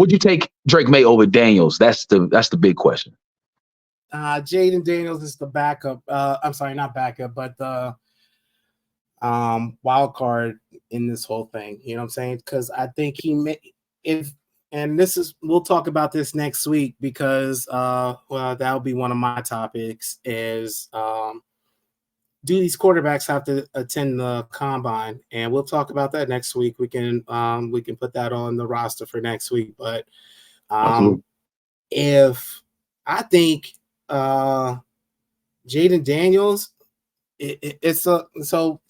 Would you take Drake May over Daniels? That's the big question. Jayden Daniels is the backup. I'm sorry, not backup, but the wild card in this whole thing. You know what I'm saying? Because I think we'll talk about this next week because that'll be one of my topics is do these quarterbacks have to attend the combine? And we'll talk about that next week. We can put that on the roster for next week. But if I think Jayden Daniels, so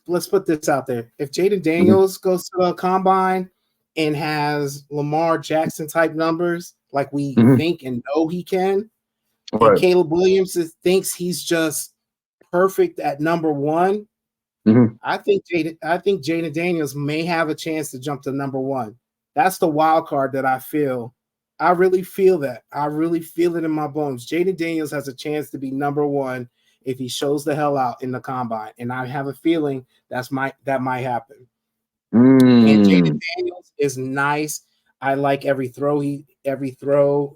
let's put this out there. If Jayden Daniels goes to the combine and has Lamar Jackson type numbers like we think and know he can, and Caleb Williams thinks he's just perfect at number one, I think Jayden Daniels may have a chance to jump to number one. That's the wild card that I feel. I really feel that. I really feel it in my bones. Jayden Daniels has a chance to be number one if he shows the hell out in the combine, and I have a feeling that might happen. And Jayden Daniels is nice. I like every throw he throws.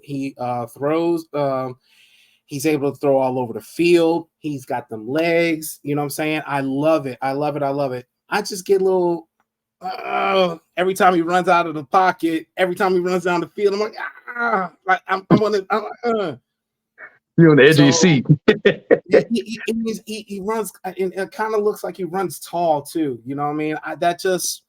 He's able to throw all over the field. He's got them legs. You know what I'm saying? I love it. I love it. I just get a little every time he runs out of the pocket, every time he runs down the field, I'm like, I'm on the you're on the edge of your seat. he runs, and it kind of looks like he runs tall too. You know what I mean? That just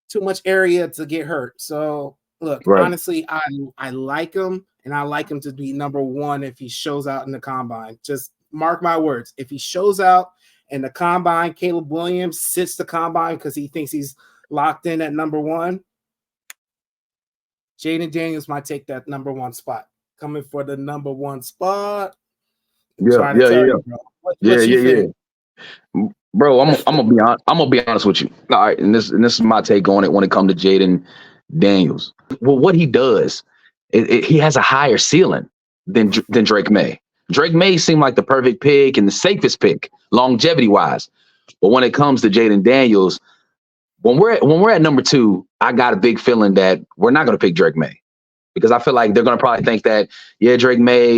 too much area to get hurt. So look, honestly, I like him, and I like him to be number one if he shows out in the combine. Just mark my words. If he shows out in the combine, Caleb Williams sits the combine because he thinks he's locked in at number one. Jayden Daniels might take that number one spot. Coming for the number one spot. Yeah. Bro, I'm gonna be honest with you. All right, and this is my take on it when it comes to Jayden Daniels. Well, what he does, he has a higher ceiling than Drake May. Drake May seemed like the perfect pick and the safest pick, longevity wise. But when it comes to Jayden Daniels, when we're at number two, I got a big feeling that we're not gonna pick Drake May. Because I feel like they're gonna probably think that, Drake May,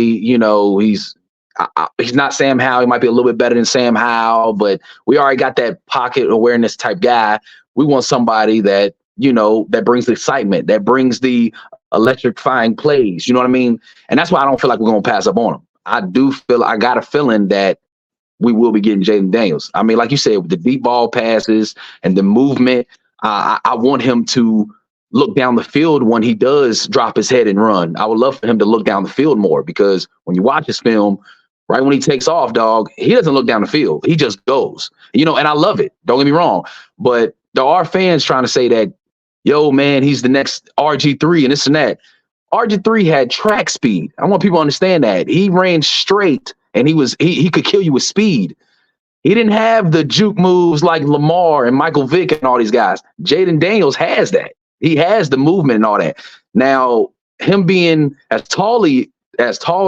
he's not Sam Howell. He might be a little bit better than Sam Howell, but we already got that pocket awareness type guy. We want somebody that, that brings the excitement, that brings the electrifying plays. You know what I mean? And that's why I don't feel like we're going to pass up on him. I got a feeling that we will be getting Jayden Daniels. I mean, like you said, with the deep ball passes and the movement, I want him to look down the field when he does drop his head and run. I would love for him to look down the field more, because when you watch his film, right when he takes off, dog, he doesn't look down the field. He just goes, and I love it. Don't get me wrong. But there are fans trying to say that, yo, man, he's the next RG3 and this and that. RG3 had track speed. I want people to understand that. He ran straight, and he could kill you with speed. He didn't have the juke moves like Lamar and Michael Vick and all these guys. Jayden Daniels has that. He has the movement and all that. Now, him being as tall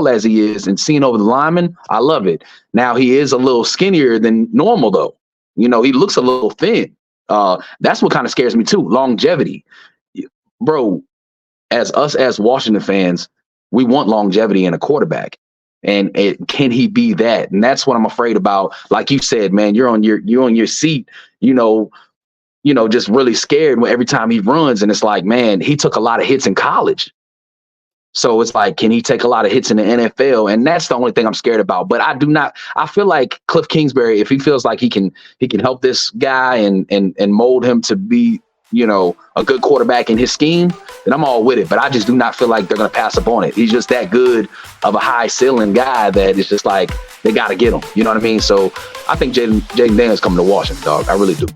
as he is and seeing over the lineman, I love it. Now, he is a little skinnier than normal, though. He looks a little thin. That's what kind of scares me, too, longevity. Bro, as Washington fans, we want longevity in a quarterback. And can he be that? And that's what I'm afraid about. Like you said, man, you're on your seat, just really scared every time he runs. And it's like, man, he took a lot of hits in college. So it's like, can he take a lot of hits in the NFL? And that's the only thing I'm scared about. But I feel like Cliff Kingsbury, if he feels like he can help this guy and mold him to be, a good quarterback in his scheme, then I'm all with it. But I just do not feel like they're going to pass up on it. He's just that good of a high ceiling guy that it's just like, they got to get him. You know what I mean? So I think Jayden Daniels coming to Washington, dog. I really do.